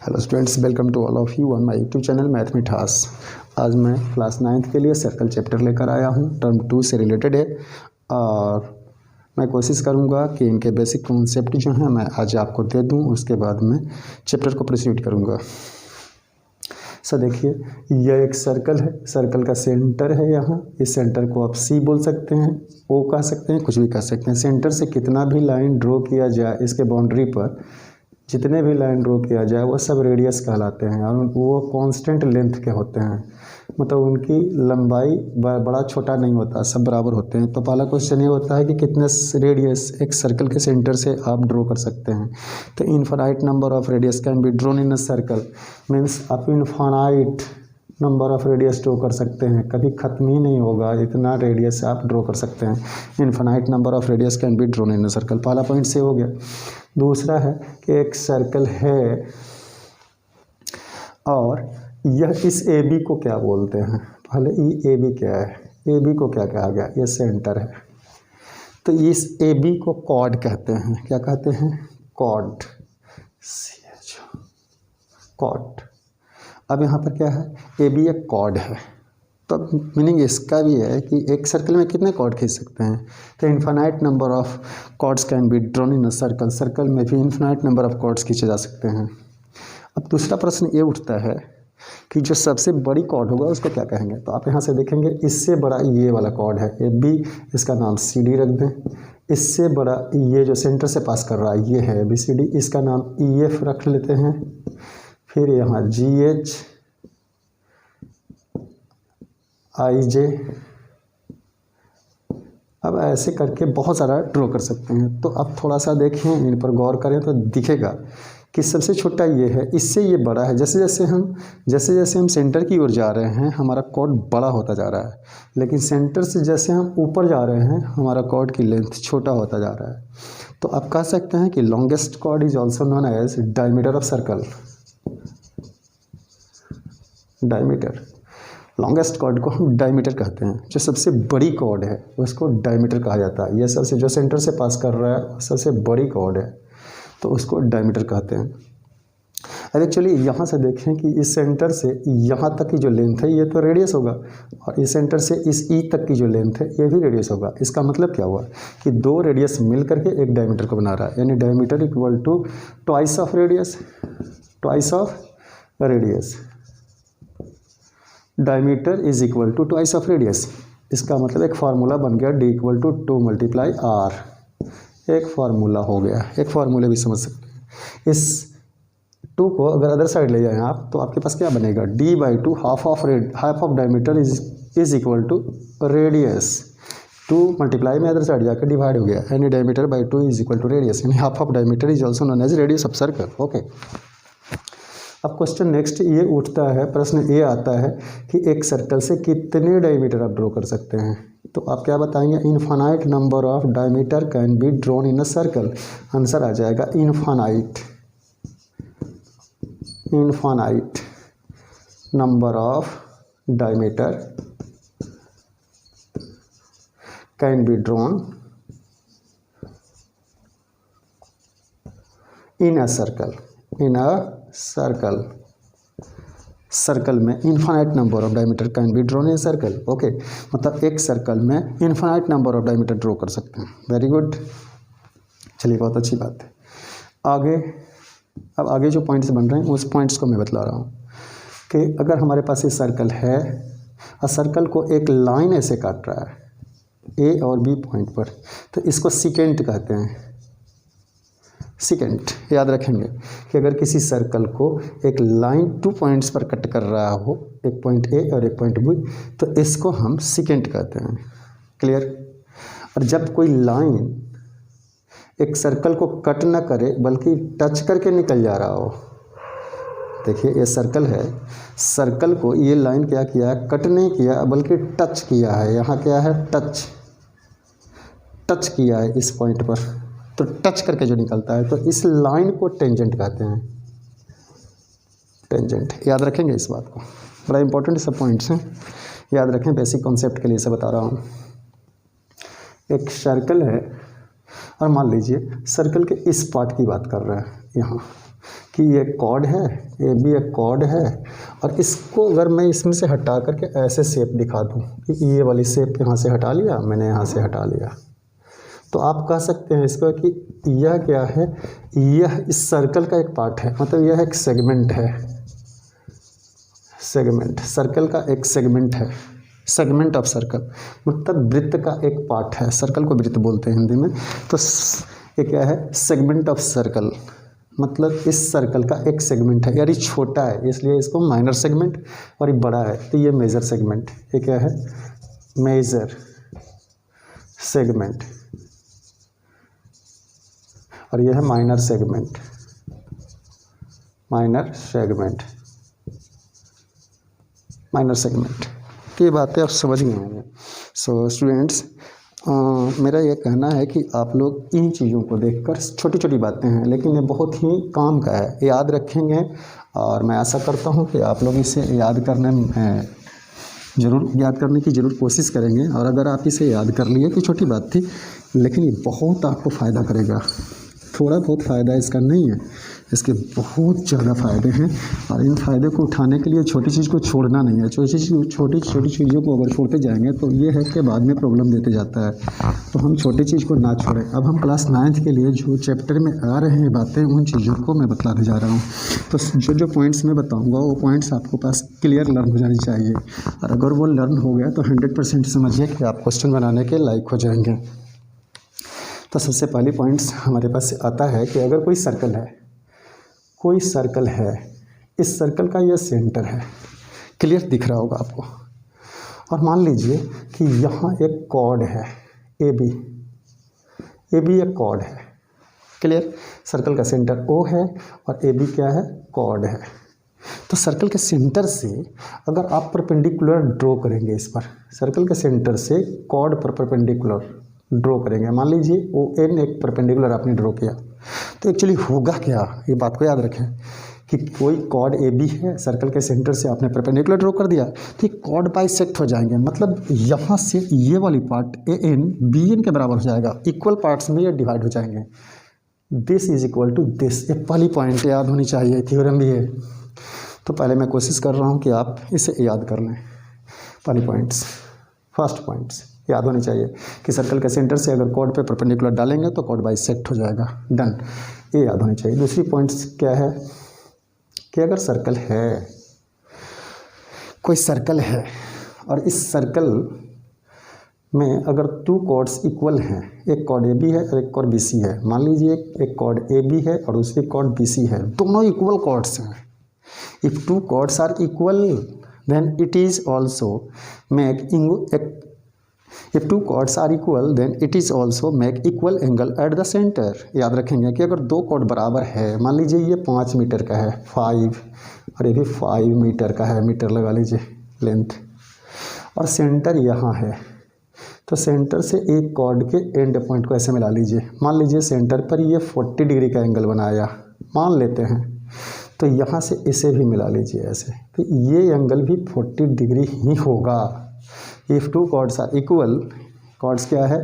Hello students, welcome to all of you on my YouTube channel math Mithas. आज मैं class 9th के लिए circle chapter लेकर आया हूं, टर्म 2 से रिलेटेड है और मैं कोशिश करूंगा कि इनके बेसिक कॉन्सेप्ट जो हैं मैं आज आपको दे दूं, उसके बाद मैं चैप्टर को प्रोसीड करूंगा। सर देखिए, यह एक सर्कल है, सर्कल का सेंटर है यहाँ। इस सेंटर को आप सी बोल सकते हैं, ओ कह सकते हैं, कुछ भी कह सकते हैं। सेंटर से कितना भी लाइन ड्रॉ किया जाए, इसके बाउंड्री पर जितने भी लाइन ड्रॉ किया जाए वो सब रेडियस कहलाते हैं और वो कांस्टेंट लेंथ के होते हैं, मतलब उनकी लंबाई बड़ा छोटा नहीं होता, सब बराबर होते हैं। तो पहला क्वेश्चन ये होता है कि कितने रेडियस एक सर्कल के सेंटर से आप ड्रॉ कर सकते हैं। तो infinite number of radius can be drawn in a circle, means आप infinite number of radius draw कर सकते हैं, कभी ख़त्म ही नहीं होगा, इतना रेडियस आप ड्रॉ कर सकते हैं। Infinite number of radius can be drawn in a circle, पहला पॉइंट से हो गया। दूसरा है कि एक सर्कल है और यह इस ए बी को क्या बोलते हैं। पहले ए बी क्या है, ए बी को क्या कहा गया, ये सेंटर है। तो इस ए बी को कॉर्ड कहते हैं, क्या कहते हैं, कॉर्ड, कॉर्ड। अब यहाँ पर क्या है, ए बी एक कॉर्ड है, तो मीनिंग इसका भी है कि एक सर्कल में कितने कॉर्ड खींच सकते हैं। तो infinite number of chords can be drawn in a circle, circle में भी इन्फिनाइट नंबर ऑफ कॉर्ड्स खींचे जा सकते हैं। अब दूसरा प्रश्न ये उठता है कि जो सबसे बड़ी कॉर्ड होगा उसको क्या कहेंगे। तो आप यहाँ से देखेंगे, इससे बड़ा ये वाला कॉर्ड है ए बी, इसका नाम सी डी रख दें। इससे बड़ा ये जो सेंटर से पास कर रहा है ये है बी सी डी, इसका नाम ई एफ रख लेते हैं। फिर यहाँ जी एच आई जे, अब ऐसे करके बहुत सारा ड्रॉ कर सकते हैं। तो अब थोड़ा सा देखें, इन पर गौर करें तो दिखेगा कि सबसे छोटा ये है, इससे ये बड़ा है। जैसे जैसे हम सेंटर की ओर जा रहे हैं हमारा कॉर्ड बड़ा होता जा रहा है, लेकिन सेंटर से जैसे हम ऊपर जा रहे हैं हमारा कॉर्ड की लेंथ छोटा होता जा रहा है। तो आप कह सकते हैं कि longest chord is also known as diameter of circle. Diameter, longest chord को हम डायमीटर कहते हैं। जो सबसे बड़ी कॉर्ड है उसको डायमीटर कहा जाता है। ये सबसे जो सेंटर से पास कर रहा है सबसे बड़ी कॉर्ड है, तो उसको डायमीटर कहते हैं। अब एक्चुअली यहाँ से देखें कि इस सेंटर से यहाँ तक की जो लेंथ है ये तो रेडियस होगा, और इस सेंटर से इस ई तक की जो लेंथ है ये भी रेडियस होगा। इसका मतलब क्या हुआ कि दो रेडियस मिल करके एक डायमीटर को बना रहा है, यानी diameter equal to twice of radius, twice of radius. Diameter is equal to twice of radius. इसका मतलब एक फार्मूला बन गया, D equal to 2 multiply R, एक फार्मूला हो गया। एक फार्मूले भी समझ सकते हैं। इस 2 को अगर अदर साइड ले जाएं आप तो आपके पास क्या बनेगा, d by two half of diameter is equal to radius. 2 multiply में अदर साइड जाकर डिवाइड हो गया, यानी diameter by 2 is equal to radius, यानी half of diameter is also known as radius of circle. Okay, अब question next ये उठता है, प्रश्न ये आता है कि एक सर्कल से कितने डायमीटर आप ड्रॉ कर सकते हैं। तो आप क्या बताएंगे, infinite number of diameter can be drawn in a circle. Answer आ जाएगा infinite, infinite number of diameter can be drawn in a circle, in a circle. Circle में infinite number of diameter can be drawn in circle. Okay, मतलब एक circle में infinite number of diameter draw कर सकते हैं। Very good, चलिए बहुत अच्छी बात है। आगे, अब आगे जो पॉइंट्स बन रहे हैं उस पॉइंट्स को मैं बतला रहा हूँ कि अगर हमारे पास ये सर्कल है और सर्कल को एक लाइन ऐसे काट रहा है ए और बी पॉइंट पर, तो इसको सिकेंट कहते हैं। सेकेंड याद रखेंगे कि अगर किसी सर्कल को एक लाइन 2 पॉइंट्स पर कट कर रहा हो, एक पॉइंट ए और एक पॉइंट बी, तो इसको हम सेकेंड कहते हैं। क्लियर। और जब कोई लाइन एक सर्कल को कट ना करे बल्कि टच करके निकल जा रहा हो, देखिए ये सर्कल है, सर्कल को ये लाइन क्या किया है, कट नहीं किया बल्कि टच किया है। यहाँ क्या है, टच, टच किया है इस पॉइंट पर, तो टच करके जो निकलता है तो इस लाइन को टेंजेंट कहते हैं। टेंजेंट, याद रखेंगे इस बात को, बड़ा इंपॉर्टेंट सब पॉइंट्स हैं, याद रखें, बेसिक कॉन्सेप्ट के लिए से बता रहा हूँ। एक सर्कल है और मान लीजिए सर्कल के इस पार्ट की बात कर रहे हैं यहाँ कि ये कॉर्ड है, ये भी एक कॉर्ड है, और इसको अगर मैं इसमें से हटा करके ऐसे शेप दिखा दूँ कि ये वाली शेप यहाँ से हटा लिया मैंने, यहाँ से हटा लिया, तो आप कह सकते हैं इसको कि यह क्या है, यह इस सर्कल का एक पार्ट है, मतलब यह एक सेगमेंट है, सेगमेंट सर्कल का एक सेगमेंट है, सेगमेंट ऑफ सर्कल मतलब वृत्त का एक पार्ट है, सर्कल को वृत्त बोलते हैं हिंदी में। तो ये क्या है, सेगमेंट ऑफ सर्कल, मतलब इस सर्कल का एक सेगमेंट है, यार ये छोटा है इसलिए इसको माइनर सेगमेंट, और ये बड़ा है तो ये मेजर सेगमेंट। ये क्या है, मेजर सेगमेंट, और यह है minor segment, minor segment, minor segment. ये बातें आप समझ गए होंगे। सो स्टूडेंट्स, मेरा ये कहना है कि आप लोग इन चीज़ों को देखकर, छोटी छोटी बातें हैं लेकिन ये बहुत ही काम का है, याद रखेंगे, और मैं आशा करता हूँ कि आप लोग इसे याद करने में याद करने की ज़रूर कोशिश करेंगे। और अगर आप इसे याद कर लिए तो छोटी बात थी, लेकिन ये बहुत आपको फ़ायदा करेगा। थोड़ा बहुत फ़ायदा इसका नहीं है, इसके बहुत ज़्यादा फ़ायदे हैं, और इन फ़ायदे को उठाने के लिए छोटी चीज़ को छोड़ना नहीं है। छोटी छोटी चीज़ों को अगर छोड़ते जाएंगे तो ये है कि बाद में प्रॉब्लम देते जाता है, तो हम छोटी चीज़ को ना छोड़ें। अब हम क्लास 9th के लिए जो चैप्टर में आ रहे हैं बातें, उन चीज़ों को मैं बतलाने जा रहा हूँ। तो जो जो पॉइंट्स मैं बताऊँगा वो पॉइंट्स आपको पास क्लियर लर्न हो जानी चाहिए, और अगर वो लर्न हो गया तो 100% समझिए कि आप क्वेश्चन बनाने के लायक हो जाएंगे। तो सबसे पहली पॉइंट्स हमारे पास आता है कि अगर कोई सर्कल है, कोई सर्कल है, इस सर्कल का यह सेंटर है, क्लियर दिख रहा होगा आपको, और मान लीजिए कि यहाँ एक कॉर्ड है ए बी एक कॉर्ड है, क्लियर। सर्कल का सेंटर ओ है और ए बी क्या है, कॉर्ड है। तो सर्कल के सेंटर से अगर आप परपेंडिकुलर ड्रॉ करेंगे, इस पर सर्कल के सेंटर से कॉर्ड पर परपेंडिकुलर ड्रॉ करेंगे, मान लीजिए ओ एन एक परपेंडिकुलर आपने ड्रॉ किया, तो एक्चुअली होगा क्या, ये बात को याद रखें कि कोई कॉर्ड ए बी है, सर्कल के सेंटर से आपने परपेंडिकुलर ड्रॉ कर दिया, तो ये कॉर्ड बाइसेक्ट हो जाएंगे, मतलब यहाँ से ये वाली part A N B N के बराबर हो जाएगा, इक्वल पार्ट्स में ये डिवाइड हो जाएंगे, this is equal to this. ये पहली पॉइंट याद होनी चाहिए, थ्योरम भी है। तो पहले मैं कोशिश कर रहा हूँ कि आप इसे याद कर लें। पहली पॉइंट्स, फर्स्ट पॉइंट्स याद होनी चाहिए कि सर्कल के सेंटर से अगर कॉर्ड पे परपेंडिकुलर डालेंगे तो कॉर्ड बाइसेक्ट हो जाएगा, डन, ये याद होनी चाहिए। दूसरी पॉइंट्स क्या है कि अगर सर्कल है, कोई सर्कल है, और इस सर्कल में अगर 2 कॉर्ड्स इक्वल हैं, एक कॉर्ड ए बी है और एक कॉर्ड बी सी है, मान लीजिए एक कॉर्ड ए बी है और दूसरी कॉर्ड बी सी है, दोनों इक्वल कॉर्ड्स हैं। If 2 chords are equal then it is also make If 2 chords are equal then it is also make equal angle at the center। याद रखेंगे कि अगर 2 कॉर्ड बराबर है, मान लीजिए ये 5 मीटर का है, 5, और ये भी 5 मीटर का है, मीटर लगा लीजिए लेंथ, और सेंटर यहाँ है, तो सेंटर से एक कॉर्ड के एंड पॉइंट को ऐसे मिला लीजिए, मान लीजिए सेंटर पर ये 40 डिग्री का एंगल बनाया, मान लेते हैं, तो यहाँ से इसे भी मिला लीजिए ऐसे, तो ये एंगल भी 40 डिग्री ही होगा। If 2 chords are equal, chords क्या है,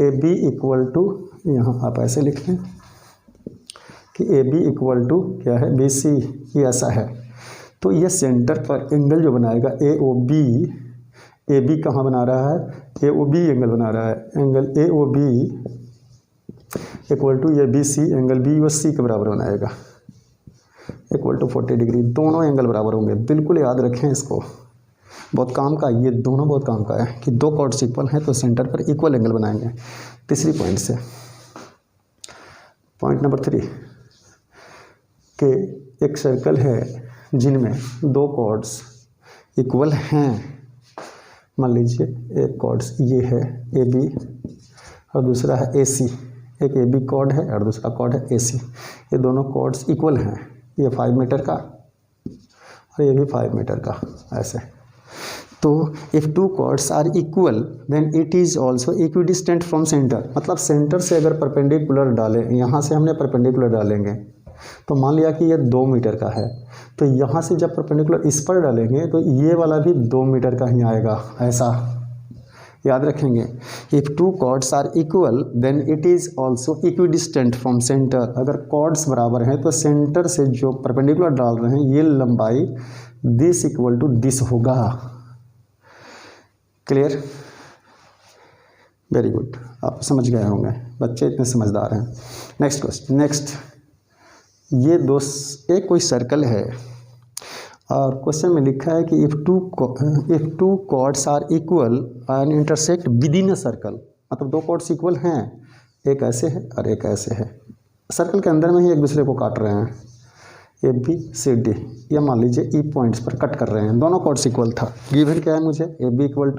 ए बी इक्वल टू, यहाँ आप ऐसे लिख लें कि ए बी इक्वल टू क्या है, बी सी, ये ऐसा है, तो ये सेंटर पर एंगल जो बनाएगा ए ओ बी, ए बी कहाँ बना रहा है, ए ओ बी एंगल बना रहा है, angle A O B equal to ये B C, angle B O C के बराबर बनाएगा, इक्वल टू 40 डिग्री, दोनों एंगल बराबर होंगे, बिल्कुल याद रखें इसको, बहुत काम का, ये दोनों बहुत काम का है कि 2 कॉर्ड्स इक्वल हैं तो सेंटर पर इक्वल एंगल बनाएंगे। तीसरी पॉइंट से, पॉइंट नंबर 3 कि एक सर्कल है जिनमें 2 कॉर्ड्स इक्वल हैं, मान लीजिए एक कॉर्ड्स ये है ए बी और दूसरा है ए सी, एक ए बी कॉर्ड है और दूसरा कॉर्ड है ए सी, ये दोनों कॉर्ड्स इक्वल हैं, ये 5 मीटर का और ये भी 5 मीटर का, ऐसे। तो if 2 chords are equal then it is also equidistant from centre, मतलब सेंटर से अगर परपेंडिकुलर डालें, यहाँ से हमने परपेंडिकुलर डालेंगे, तो मान लिया कि ये 2 मीटर का है, तो यहाँ से जब परपेंडिकुलर इस पर डालेंगे तो ये वाला भी 2 मीटर का ही आएगा, ऐसा, याद रखेंगे। If two chords are equal then it is also equidistant from centre. अगर कॉर्ड्स बराबर हैं तो सेंटर से जो परपेंडिकुलर डाल रहे हैं ये लंबाई दिस इक्वल टू दिस होगा। क्लियर? वेरी गुड, आप समझ गए होंगे, बच्चे इतने समझदार हैं। Next question. नेक्स्ट, ये एक कोई सर्कल है और क्वेश्चन में लिखा है कि if two chords are equal and intersect within a circle. मतलब दो कॉर्ड्स इक्वल हैं, एक ऐसे है और एक ऐसे है, सर्कल के अंदर में ही एक दूसरे को काट रहे हैं, ए बी सी डी, या मान लीजिए ई पॉइंट्स पर कट कर रहे हैं, दोनों कॉर्ड्स इक्वल था। गिवन क्या है मुझे? A B equal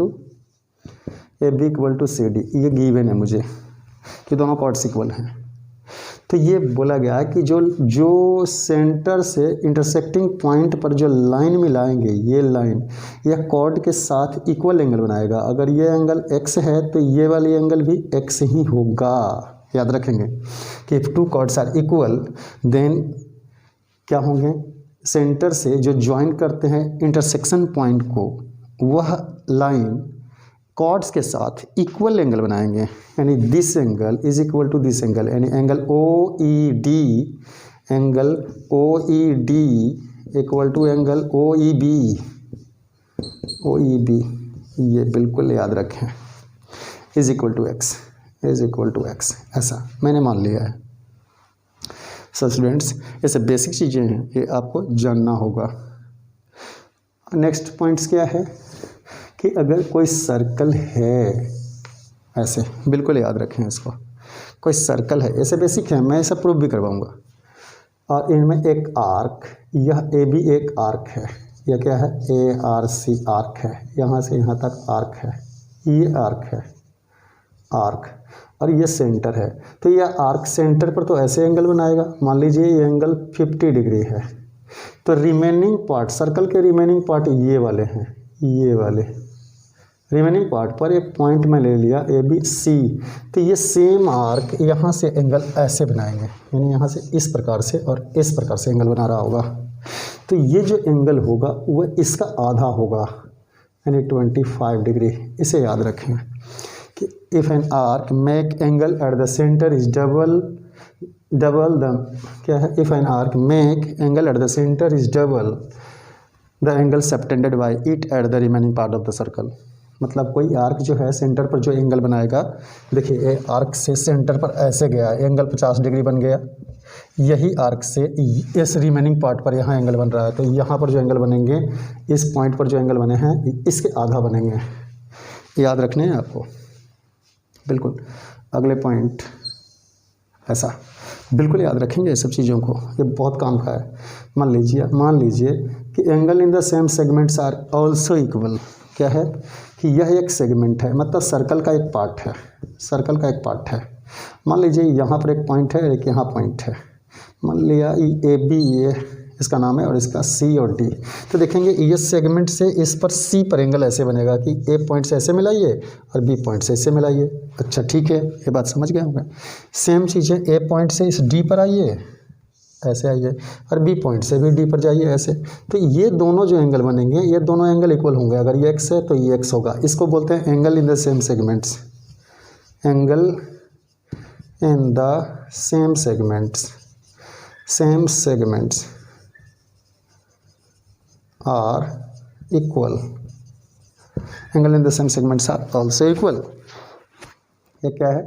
to C D, ये गिवन है मुझे कि दोनों कॉर्ड्स इक्वल हैं। तो ये बोला गया है कि जो सेंटर से इंटरसेक्टिंग पॉइंट पर जो लाइन मिलाएंगे, ये लाइन यह कॉर्ड के साथ इक्वल एंगल बनाएगा। अगर ये एंगल x है तो ये वाली एंगल भी x ही होगा। याद रखेंगे कि if two chords are equal then क्या होंगे? सेंटर से जो ज्वाइन करते हैं इंटरसेक्शन पॉइंट को, वह लाइन कॉर्ड्स के साथ इक्वल एंगल बनाएंगे, यानी this angle is equal to this angle, यानी angle OED equal to angle OEB। ये बिल्कुल याद रखें, इज इक्वल टू एक्स, ऐसा मैंने मान लिया है। सो स्टूडेंट्स, ये सब बेसिक चीज़ें हैं, ये आपको जानना होगा। नेक्स्ट पॉइंट्स क्या है कि अगर कोई सर्कल है, ऐसे बिल्कुल याद रखें इसको, कोई सर्कल है, ऐसे बेसिक है, मैं ऐसा प्रूफ भी करवाऊंगा, और इनमें एक आर्क, यह ए बी एक आर्क है, यह क्या है? ARC आर्क है, यहाँ से यहाँ तक आर्क है, ये आर्क है, और ये सेंटर है। तो यह आर्क सेंटर पर तो ऐसे एंगल बनाएगा, मान लीजिए ये एंगल 50 डिग्री है, तो रिमेनिंग पार्ट, सर्कल के रिमेनिंग पार्ट ये वाले हैं, ये वाले रिमेनिंग पार्ट पर एक पॉइंट में ले लिया ABC, तो ये सेम आर्क यहाँ से एंगल ऐसे बनाएंगे, यानी यहाँ से इस प्रकार से और इस प्रकार से एंगल बना रहा होगा। तो ये जो एंगल होगा वह इसका आधा होगा, यानी 25 डिग्री। इसे याद रखें कि if an arc make angle at the centre is double the, क्या है? If an arc make angle at the centre is double the angle subtended by it at the remaining part of the circle. मतलब कोई arc जो है centre पर जो angle बनाएगा, देखिए ये आर्क से सेंटर पर ऐसे गया, एंगल 50 डिग्री बन गया, यही आर्क से इस रिमेनिंग पार्ट पर यहाँ एंगल बन रहा है, तो यहाँ पर जो एंगल बनेंगे, इस पॉइंट पर जो एंगल बने हैं इसके आधा बनेंगे। याद रखने हैं आपको, बिल्कुल। अगले पॉइंट, ऐसा बिल्कुल याद रखेंगे ये सब चीज़ों को, ये बहुत काम का है। मान लीजिए कि angle in the same segments are also equal. क्या है कि यह एक सेगमेंट है, मतलब सर्कल का एक पार्ट है, मान लीजिए यहाँ पर एक पॉइंट है, एक यहाँ पॉइंट है, मान लिया AB ये इसका नाम है और इसका C और D। तो देखेंगे ये सेगमेंट से इस पर C पर एंगल ऐसे बनेगा कि A पॉइंट से ऐसे मिलाइए और B पॉइंट से ऐसे मिलाइए। अच्छा ठीक है, ये बात समझ गए होंगे। सेम चीज़ है, A पॉइंट से इस D पर आइए, ऐसे आइए, और B पॉइंट से भी D पर जाइए, ऐसे। तो ये दोनों जो एंगल बनेंगे, ये दोनों एंगल इक्वल होंगे। अगर ये x है तो ये x होगा। इसको बोलते हैं angle in the same segments. Angle in the same segments are equal. Angle in the same segments are also equal. ये क्या है?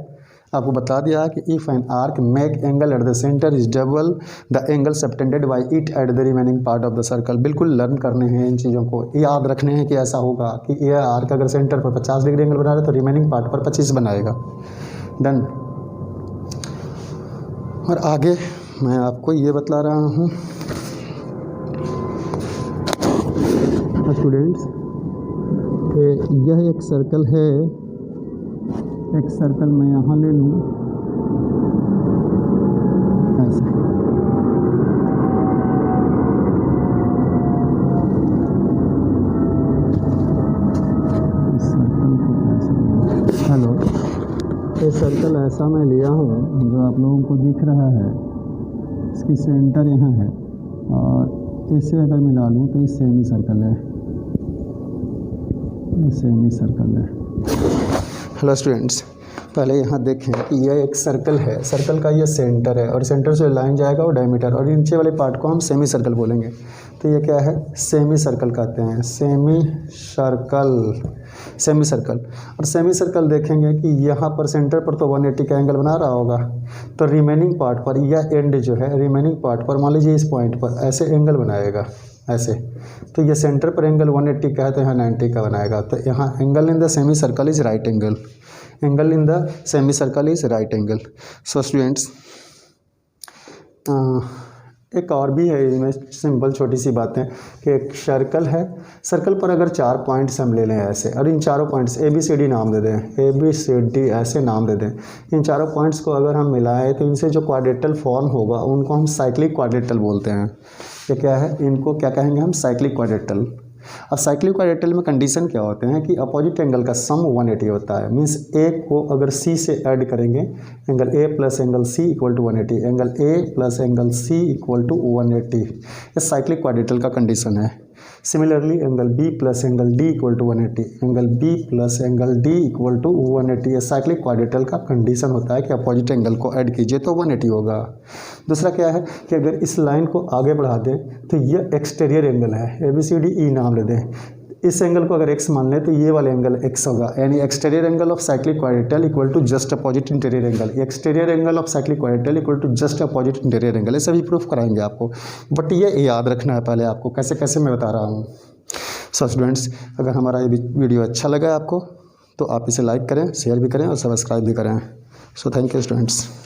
आपको बता दिया कि if an arc make angle at the centre is double the angle subtended by it at the remaining part of the circle. बिल्कुल learn करने हैं इन चीज़ों को, याद रखने हैं कि ऐसा होगा कि यह आर्क अगर सेंटर पर 50 डिग्री एंगल बना रहा है तो रिमेनिंग पार्ट पर 25 बनाएगा। डन। और आगे मैं आपको ये बतला रहा हूँ स्टूडेंट्स, यह एक सर्कल है, एक सर्कल मैं यहाँ ले लूँ ऐसे, इस सर्कल को ऐसे, हेलो, ये सर्कल ऐसा मैं लिया हूँ जो आप लोगों को दिख रहा है, इसकी सेंटर यहाँ है और इसे अगर मिला लूँ तो ये सेमी सर्कल है, ये सेमी सर्कल है। हेलो स्टूडेंट्स, पहले यहाँ देखें कि यह एक सर्कल है, सर्कल का ये सेंटर है और सेंटर से लाइन जाएगा वो डायमीटर, और नीचे वाले पार्ट को हम सेमी सर्कल बोलेंगे। तो ये क्या है, सेमी सर्कल कहते हैं, सेमी सर्कल। और सेमी सर्कल देखेंगे कि यहाँ पर सेंटर पर तो 180 का एंगल बना रहा होगा, तो रिमेनिंग पार्ट पर या एंड जो है रिमेनिंग पार्ट पर मान लीजिए इस पॉइंट पर ऐसे एंगल बनाएगा ऐसे, तो ये सेंटर पर एंगल 180 का है तो यहाँ 90 का बनाएगा। तो यहाँ angle in the semi circle is right angle, angle in the semi circle is right angle. So students, एक और भी है इसमें सिंपल छोटी सी बातें कि एक सर्कल है, सर्कल पर अगर 4 पॉइंट्स हम ले लें ऐसे, और इन चारों पॉइंट्स ABCD नाम दे दें, ABCD ऐसे नाम दे दें, इन चारों पॉइंट्स को अगर हम मिलाएं तो इनसे जो क्वाड्रेटल फॉर्म होगा उनको हम साइक्लिक क्वाड्रेटल बोलते हैं। ये क्या है, इनको क्या कहेंगे हम, साइक्लिक क्वाड्रेटल। अब साइक्लिक क्वाड्रेटल में कंडीशन क्या होते हैं कि अपोजिट एंगल का सम 180 होता है। मीन्स ए को अगर सी से ऐड करेंगे, angle A plus angle C equal to 180, angle A plus angle C equal to 180, ये साइक्लिक क्वाड्रेटल का कंडीशन है। Similarly angle B plus angle D equal to 180, angle B plus angle D equal to 180, ये cyclic quadrilateral का condition होता है कि opposite angle को add कीजिए तो 180 होगा। दूसरा क्या है कि अगर इस लाइन को आगे बढ़ा दें तो ये एक्सटीरियर एंगल है, ABCDE नाम ले दें, इस एंगल को अगर x मान लें तो ये वाला एंगल x होगा, यानी exterior angle of cyclic quadrilateral equal to just opposite interior angle, exterior angle of cyclic quadrilateral equal to just opposite interior angle. ये सभी प्रूफ कराएंगे आपको, बट ये याद रखना है पहले आपको, कैसे कैसे मैं बता रहा हूँ। सो स्टूडेंट्स, अगर हमारा ये वीडियो अच्छा लगा आपको तो आप इसे लाइक करें, शेयर भी करें और सब्सक्राइब भी करें। So thank you students.